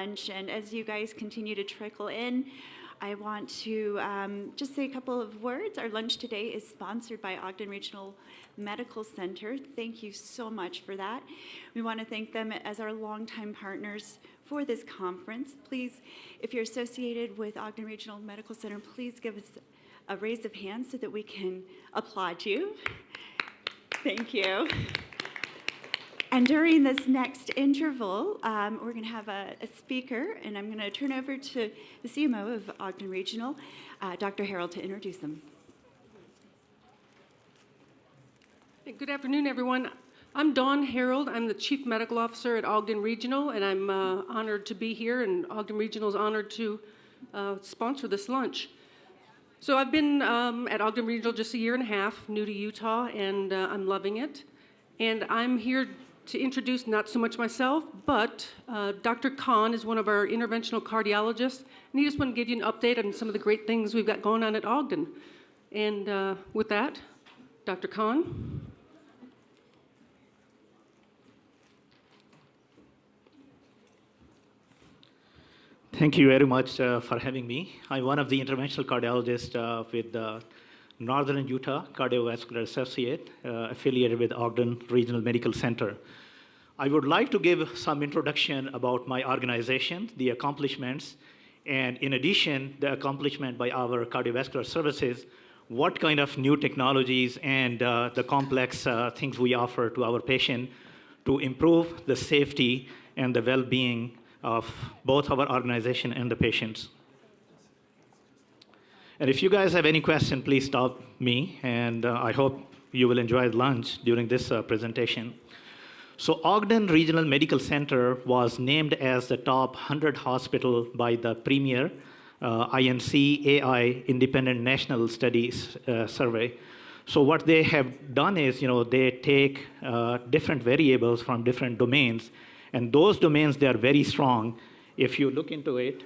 And as you guys continue to trickle in, I want to just say a couple of words. Our lunch today is sponsored by Ogden Regional Medical Center. Thank you so much for that. We want to thank them as our longtime partners for this conference. Please, if you're associated with Ogden Regional Medical Center, please give us a raise of hands so that we can applaud you. Thank you. And during this next interval, we're going to have a speaker, and I'm going to turn over to the CMO of Ogden Regional, Dr. Harold, to introduce them. Good afternoon, everyone. I'm Dawn Harold. I'm the Chief Medical Officer at Ogden Regional, and I'm honored to be here, and Ogden Regional is honored to sponsor this lunch. So I've been at Ogden Regional just a year and a half, new to Utah, and I'm loving it. And I'm here to introduce not so much myself, but Dr. Khan is one of our interventional cardiologists, and he just want to give you an update on some of the great things we've got going on at Ogden. And with that, Dr. Khan. Thank you very much for having me. I'm one of the interventional cardiologists with Northern Utah Cardiovascular Associate, affiliated with Ogden Regional Medical Center. I would like to give some introduction about my organization, the accomplishments, and in addition, the accomplishment by our cardiovascular services, what kind of new technologies and the complex things we offer to our patient to improve the safety and the well-being of both our organization and the patients. And if you guys have any question, please stop me, and I hope you will enjoy lunch during this presentation. So Ogden Regional Medical Center was named as the top 100 hospital by the premier INC AI Independent National Studies Survey. So what they have done is, they take different variables from different domains, and those domains, they are very strong. If you look into it,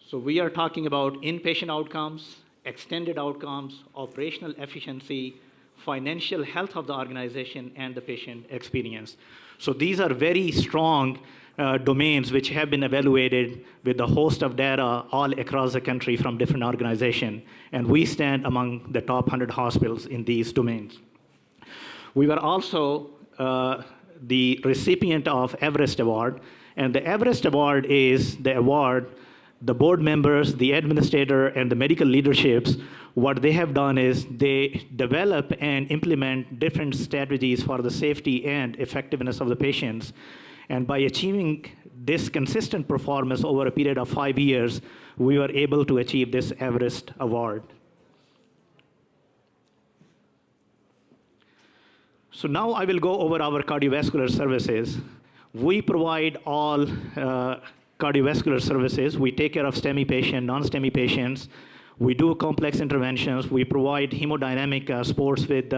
so we are talking about inpatient outcomes, extended outcomes, operational efficiency, financial health of the organization, and the patient experience. So these are very strong domains which have been evaluated with a host of data all across the country from different organizations, and we stand among the top 100 hospitals in these domains. We were also the recipient of Everest Award, and the Everest Award is the award the board members, the administrator, and the medical leaderships, what they have done is they develop and implement different strategies for the safety and effectiveness of the patients. And by achieving this consistent performance over a period of 5 years, we were able to achieve this Everest Award. So now I will go over our cardiovascular services. We provide all cardiovascular services. We take care of STEMI patients, non-STEMI patients. We do complex interventions. We provide hemodynamic sports with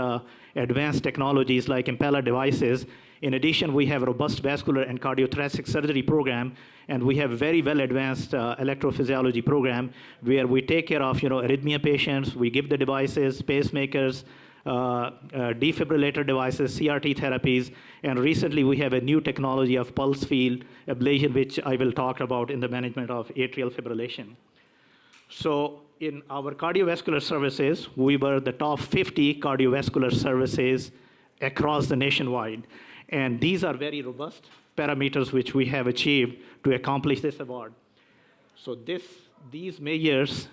advanced technologies like Impella devices. In addition, we have a robust vascular and cardiothoracic surgery program, and we have very well-advanced electrophysiology program where we take care of arrhythmia patients. We give the devices, pacemakers, defibrillator devices, CRT therapies, and recently we have a new technology of pulse field ablation, which I will talk about in the management of atrial fibrillation. So in our cardiovascular services, we were the top 50 cardiovascular services across the nationwide. And these are very robust parameters which we have achieved to accomplish this award. So these measures,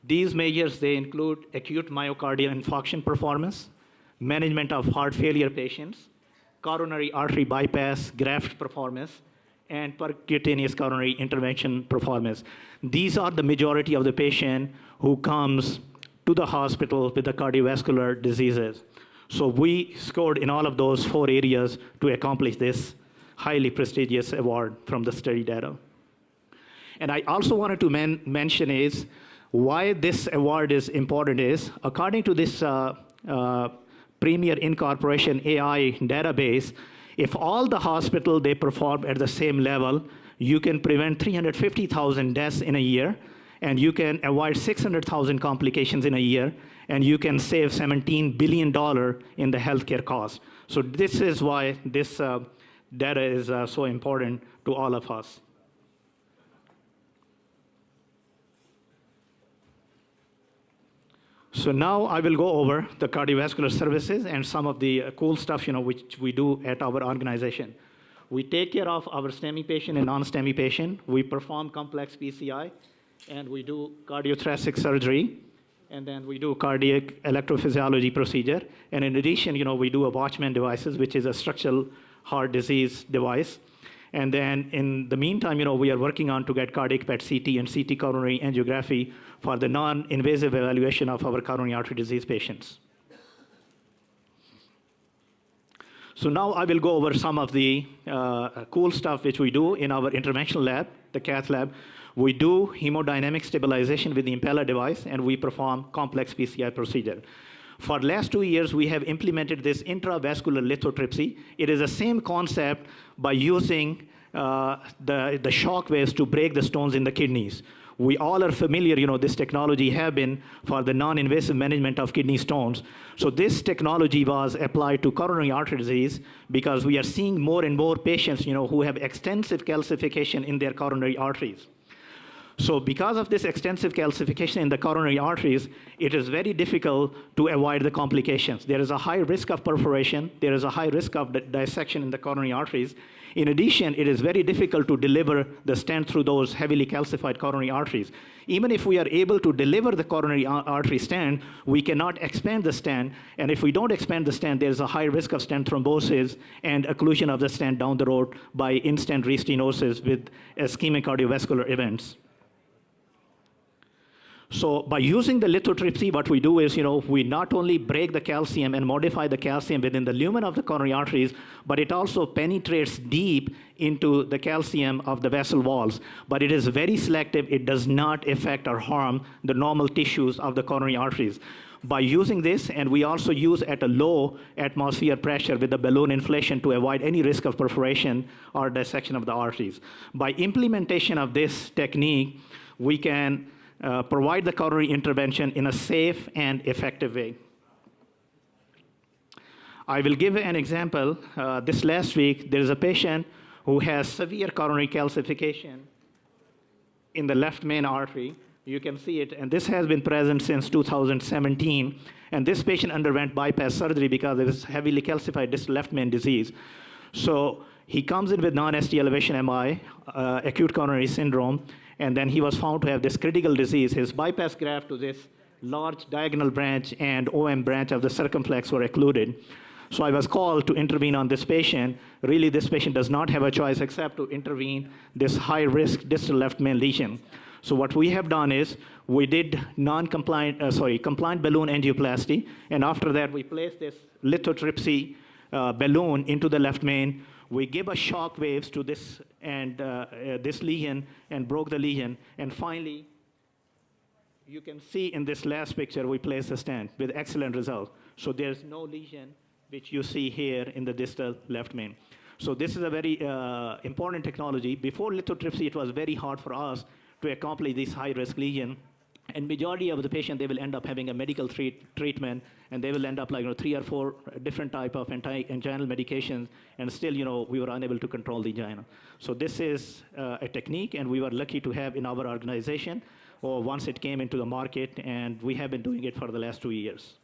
they include acute myocardial infarction performance, management of heart failure patients, coronary artery bypass graft performance, and percutaneous coronary intervention performance. These are the majority of the patient who comes to the hospital with the cardiovascular diseases. So we scored in all of those 4 areas to accomplish this highly prestigious award from the study data. And I also wanted to mention is why this award is important is, according to this Premier Incorporation AI database, if all the hospitals, they perform at the same level, you can prevent 350,000 deaths in a year, and you can avoid 600,000 complications in a year, and you can save $17 billion in the healthcare cost. So this is why this data is so important to all of us. So now I will go over the cardiovascular services and some of the cool stuff, which we do at our organization. We take care of our STEMI patient and non-STEMI patient. We perform complex PCI, and we do cardiothoracic surgery, and then we do cardiac electrophysiology procedure. And in addition, we do a Watchman devices, which is a structural heart disease device. And then in the meantime, we are working on to get cardiac PET CT and CT coronary angiography for the non-invasive evaluation of our coronary artery disease patients. So now I will go over some of the cool stuff which we do in our interventional lab, the cath lab. We do hemodynamic stabilization with the Impella device, and we perform complex PCI procedure. For the last 2 years, we have implemented this intravascular lithotripsy. It is the same concept by using the shock waves to break the stones in the kidneys. We all are familiar, this technology have been for the non-invasive management of kidney stones. So this technology was applied to coronary artery disease because we are seeing more and more patients, who have extensive calcification in their coronary arteries. So because of this extensive calcification in the coronary arteries, it is very difficult to avoid the complications. There is a high risk of perforation. There is a high risk of dissection in the coronary arteries. In addition, it is very difficult to deliver the stent through those heavily calcified coronary arteries. Even if we are able to deliver the coronary artery stent, we cannot expand the stent. And if we don't expand the stent, there's a high risk of stent thrombosis and occlusion of the stent down the road by in-stent restenosis with ischemic cardiovascular events. So by using the lithotripsy, what we do is, we not only break the calcium and modify the calcium within the lumen of the coronary arteries, but it also penetrates deep into the calcium of the vessel walls. But it is very selective. It does not affect or harm the normal tissues of the coronary arteries. By using this, and we also use at a low atmosphere pressure with the balloon inflation to avoid any risk of perforation or dissection of the arteries. By implementation of this technique, we can provide the coronary intervention in a safe and effective way. I will give an example. This last week, there is a patient who has severe coronary calcification in the left main artery. You can see it, and this has been present since 2017. And this patient underwent bypass surgery because it is heavily calcified this left main disease. So he comes in with non-ST elevation MI, acute coronary syndrome, and then he was found to have this critical disease. His bypass graft to this large diagonal branch and OM branch of the circumflex were occluded. So I was called to intervene on this patient. Really, this patient does not have a choice except to intervene this high-risk distal left main lesion. So what we have done is we did compliant balloon angioplasty, and after that we placed this lithotripsy balloon into the left main. We give a shock waves to this and this lesion and broke the lesion. And finally, you can see in this last picture, we placed a stent with excellent result. So there's no lesion, which you see here in the distal left main. So this is a very important technology. Before lithotripsy, it was very hard for us to accomplish this high-risk lesion. And majority of the patient, they will end up having a medical treatment, and they will end up 3 or 4 different type of anti-anginal medications, and still, we were unable to control the angina. So this is a technique, and we were lucky to have in our organization once it came into the market, and we have been doing it for the last 2 years.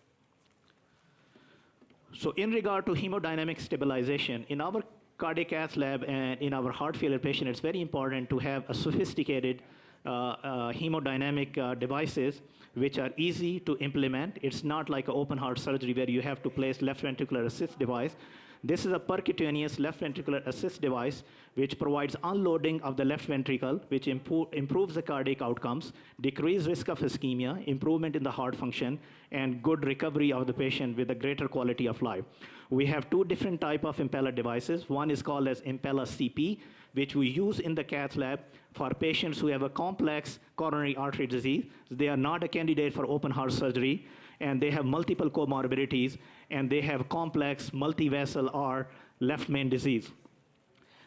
So in regard to hemodynamic stabilization, in our cardiac cath lab and in our heart failure patient, it's very important to have a sophisticated hemodynamic devices which are easy to implement. It's not like an open heart surgery where you have to place left ventricular assist device. This is a percutaneous left ventricular assist device which provides unloading of the left ventricle, which improves the cardiac outcomes, decrease risk of ischemia, improvement in the heart function, and good recovery of the patient with a greater quality of life. We have 2 different type of Impella devices. One is called as Impella CP, which we use in the cath lab for patients who have a complex coronary artery disease. They are not a candidate for open heart surgery, and they have multiple comorbidities, and they have complex multi-vessel or left main disease.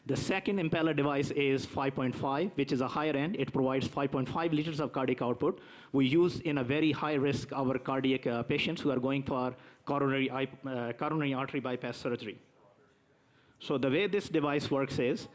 The second Impella device is 5.5, which is a higher end. It provides 5.5 liters of cardiac output. We use in a very high risk our cardiac patients who are going for coronary artery bypass surgery. So the way this device works is,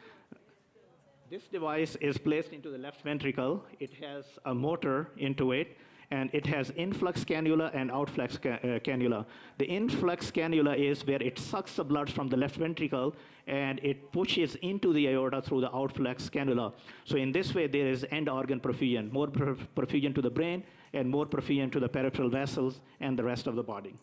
this device is placed into the left ventricle. It has a motor into it, and it has influx cannula and outflux cannula. The influx cannula is where it sucks the blood from the left ventricle and it pushes into the aorta through the outflux cannula. So in this way, there is end organ perfusion, more perfusion to the brain and more perfusion to the peripheral vessels and the rest of the body.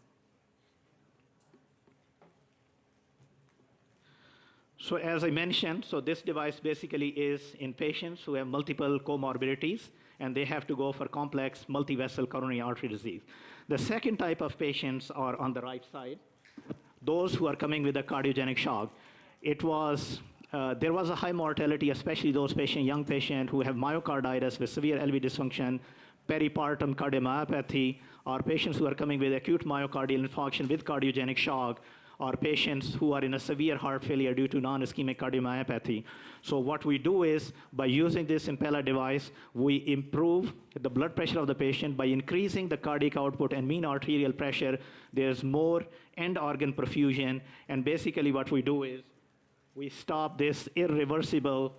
So as I mentioned, so this device basically is in patients who have multiple comorbidities, and they have to go for complex multivessel coronary artery disease. The second type of patients are on the right side, those who are coming with a cardiogenic shock. There was a high mortality, especially those young patients who have myocarditis with severe LV dysfunction, peripartum cardiomyopathy, or patients who are coming with acute myocardial infarction with cardiogenic shock, or patients who are in a severe heart failure due to non-ischemic cardiomyopathy. So what we do is, by using this Impella device, we improve the blood pressure of the patient. By increasing the cardiac output and mean arterial pressure, there's more end organ perfusion. And basically what we do is, we stop this irreversible,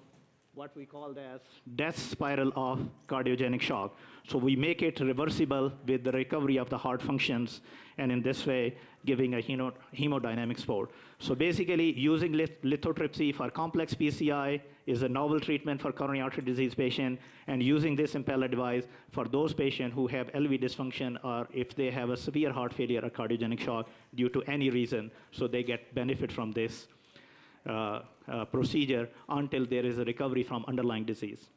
what we call as death spiral of cardiogenic shock. So we make it reversible with the recovery of the heart functions, and in this way, giving a hemodynamic support. So basically, using lithotripsy for complex PCI is a novel treatment for coronary artery disease patient, and using this Impella device for those patients who have LV dysfunction or if they have a severe heart failure or cardiogenic shock due to any reason, so they get benefit from this procedure until there is a recovery from underlying disease.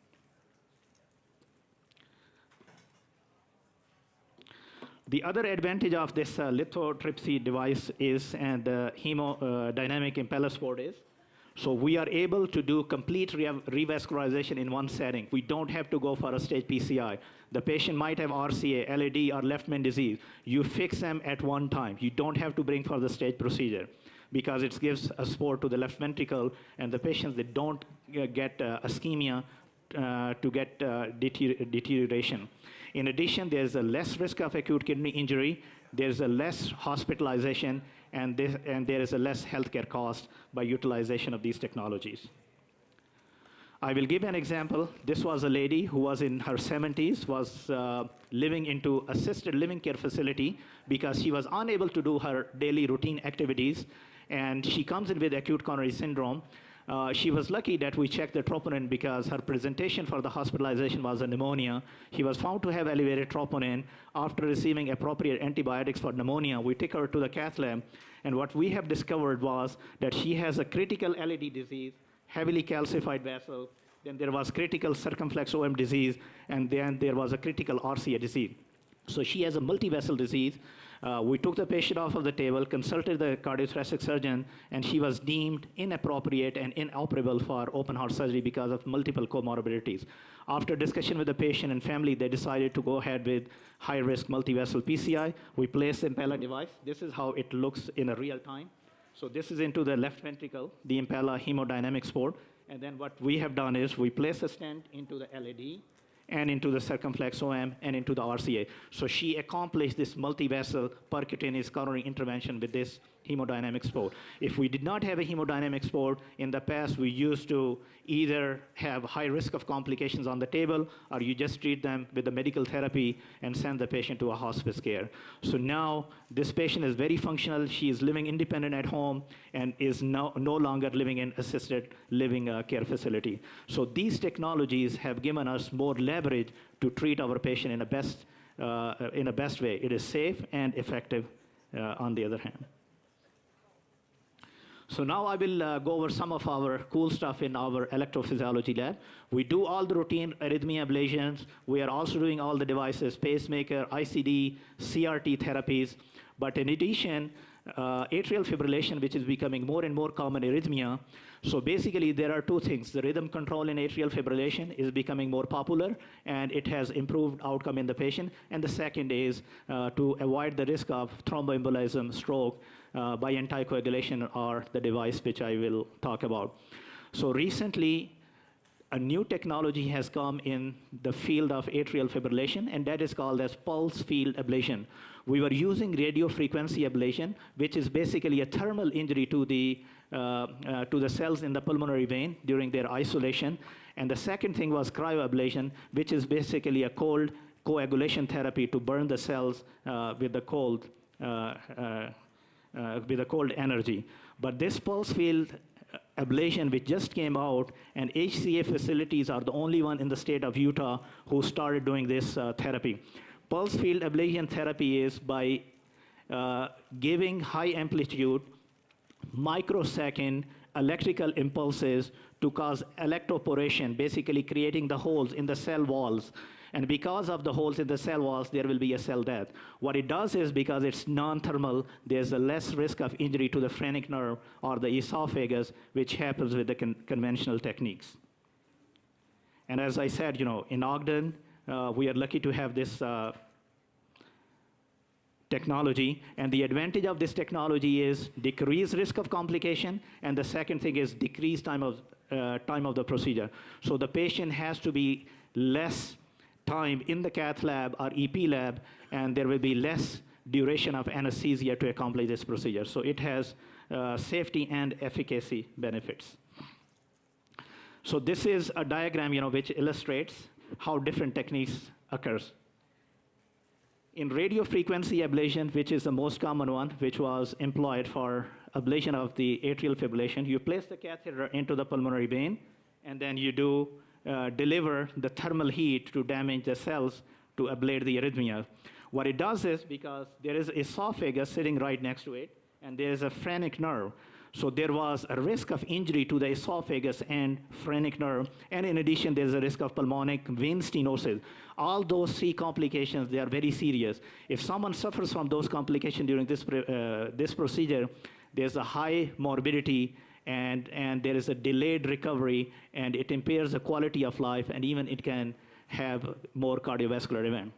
The other advantage of this lithotripsy device is, and the hemodynamic Impella support is, so we are able to do complete revascularization in one setting. We don't have to go for a stage PCI. The patient might have RCA, LAD, or left main disease. You fix them at one time. You don't have to bring for the stage procedure, because it gives a support to the left ventricle, and the patients, they don't get ischemia to get deterioration. In addition, there's a less risk of acute kidney injury, there's a less hospitalization, and there is a less healthcare cost by utilization of these technologies. I will give an example. This was a lady who was in her 70s, was living into assisted living care facility because she was unable to do her daily routine activities, and she comes in with acute coronary syndrome. She was lucky that we checked the troponin because her presentation for the hospitalization was a pneumonia. She was found to have elevated troponin. After receiving appropriate antibiotics for pneumonia, we took her to the cath lab, and what we have discovered was that she has a critical LAD disease, heavily calcified vessel, then there was critical circumflex OM disease, and then there was a critical RCA disease. So she has a multi-vessel disease. We took the patient off of the table, consulted the cardiothoracic surgeon, and she was deemed inappropriate and inoperable for open heart surgery because of multiple comorbidities. After discussion with the patient and family, they decided to go ahead with high-risk multi-vessel PCI. We placed the Impella device. This is how it looks in a real time. So this is into the left ventricle, the Impella hemodynamic support. And then what we have done is we place a stent into the LAD, and into the circumflex OM, and into the RCA. So she accomplished this multi-vessel percutaneous coronary intervention with this hemodynamic support. If we did not have a hemodynamic support, in the past we used to either have high risk of complications on the table, or you just treat them with the medical therapy and send the patient to a hospice care. So now this patient is very functional. She is living independent at home and is no longer living in assisted living care facility. So these technologies have given us more leverage to treat our patient in a best way. It is safe and effective on the other hand. So now I will go over some of our cool stuff in our electrophysiology lab. We do all the routine arrhythmia ablations. We are also doing all the devices, pacemaker, ICD, CRT therapies. But in addition, atrial fibrillation, which is becoming more and more common arrhythmia. So basically, there are two things. The rhythm control in atrial fibrillation is becoming more popular, and it has improved outcome in the patient. And the second is to avoid the risk of thromboembolism, stroke, by anticoagulation, or the device which I will talk about. So recently, a new technology has come in the field of atrial fibrillation, and that is called as pulse field ablation. We were using radio frequency ablation, which is basically a thermal injury to the cells in the pulmonary vein during their isolation. And the second thing was cryoablation, which is basically a cold coagulation therapy to burn the cells with the cold energy. But this pulse field ablation, which just came out, and HCA facilities are the only one in the state of Utah who started doing this therapy. Pulse field ablation therapy is by giving high amplitude, microsecond electrical impulses to cause electroporation, basically creating the holes in the cell walls. And because of the holes in the cell walls, there will be a cell death. What it does is, because it's non-thermal, there's a less risk of injury to the phrenic nerve or the esophagus, which happens with the conventional techniques. And as I said, in Ogden, we are lucky to have this technology. And the advantage of this technology is decreased risk of complication. And the second thing is decreased time of the procedure. So the patient has to be less time in the cath lab or EP lab, and there will be less duration of anesthesia to accomplish this procedure. So it has safety and efficacy benefits. So this is a diagram, which illustrates how different techniques occurs. In radiofrequency ablation, which is the most common one, which was employed for ablation of the atrial fibrillation, you place the catheter into the pulmonary vein, and then you do deliver the thermal heat to damage the cells to ablate the arrhythmia. What it does is, because there is esophagus sitting right next to it, and there is a phrenic nerve, so there was a risk of injury to the esophagus and phrenic nerve, and in addition, there's a risk of pulmonic vein stenosis. All those three complications, they are very serious. If someone suffers from those complications during this procedure, there's a high morbidity, and there is a delayed recovery, and it impairs the quality of life, and even it can have more cardiovascular event.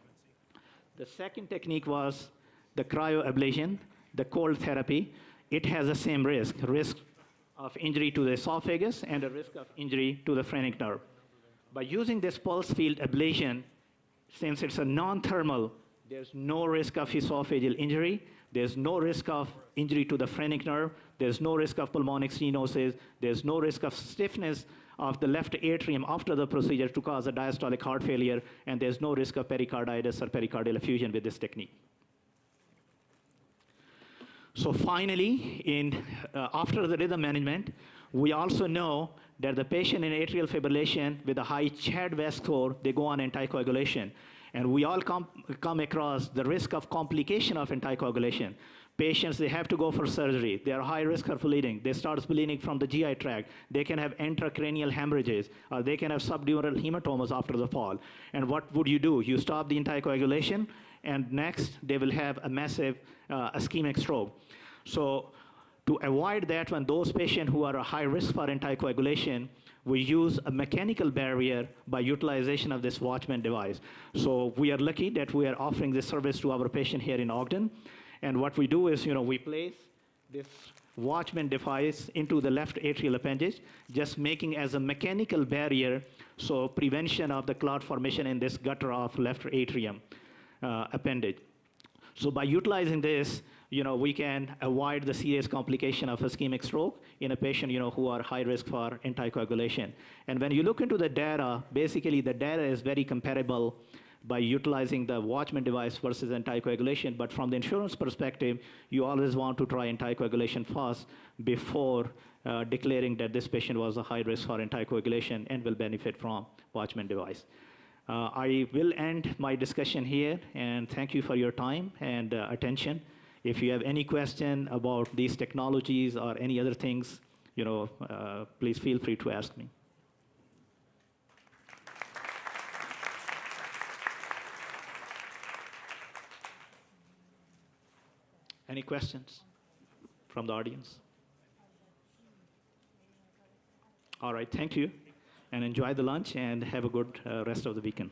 The second technique was the cryoablation, the cold therapy. It has the same risk of injury to the esophagus and a risk of injury to the phrenic nerve. By using this pulse field ablation, since it's a non-thermal, there's no risk of esophageal injury, there's no risk of injury to the phrenic nerve, there's no risk of pulmonic stenosis, there's no risk of stiffness of the left atrium after the procedure to cause a diastolic heart failure, and there's no risk of pericarditis or pericardial effusion with this technique. So finally, after the rhythm management, we also know that the patient in atrial fibrillation with a high CHA2DS2-VASc score, they go on anticoagulation. And we all come across the risk of complication of anticoagulation. Patients, they have to go for surgery. They are high risk of bleeding. They start bleeding from the GI tract. They can have intracranial hemorrhages, or they can have subdural hematomas after the fall. And what would you do? You stop the anticoagulation, and next, they will have a massive ischemic stroke. So to avoid that, when those patients who are a high risk for anticoagulation, we use a mechanical barrier by utilization of this Watchman device. So we are lucky that we are offering this service to our patient here in Ogden. And what we do is, we place this Watchman device into the left atrial appendage, just making as a mechanical barrier, so prevention of the clot formation in this gutter of left atrium appendage. So by utilizing this, we can avoid the serious complication of ischemic stroke in a patient, who are high risk for anticoagulation. And when you look into the data, basically the data is very comparable by utilizing the Watchman device versus anticoagulation. But from the insurance perspective, you always want to try anticoagulation first before declaring that this patient was a high risk for anticoagulation and will benefit from Watchman device. I will end my discussion here, and thank you for your time and attention. If you have any question about these technologies or any other things, please feel free to ask me. Any questions from the audience? All right, thank you, and enjoy the lunch, and have a good rest of the weekend.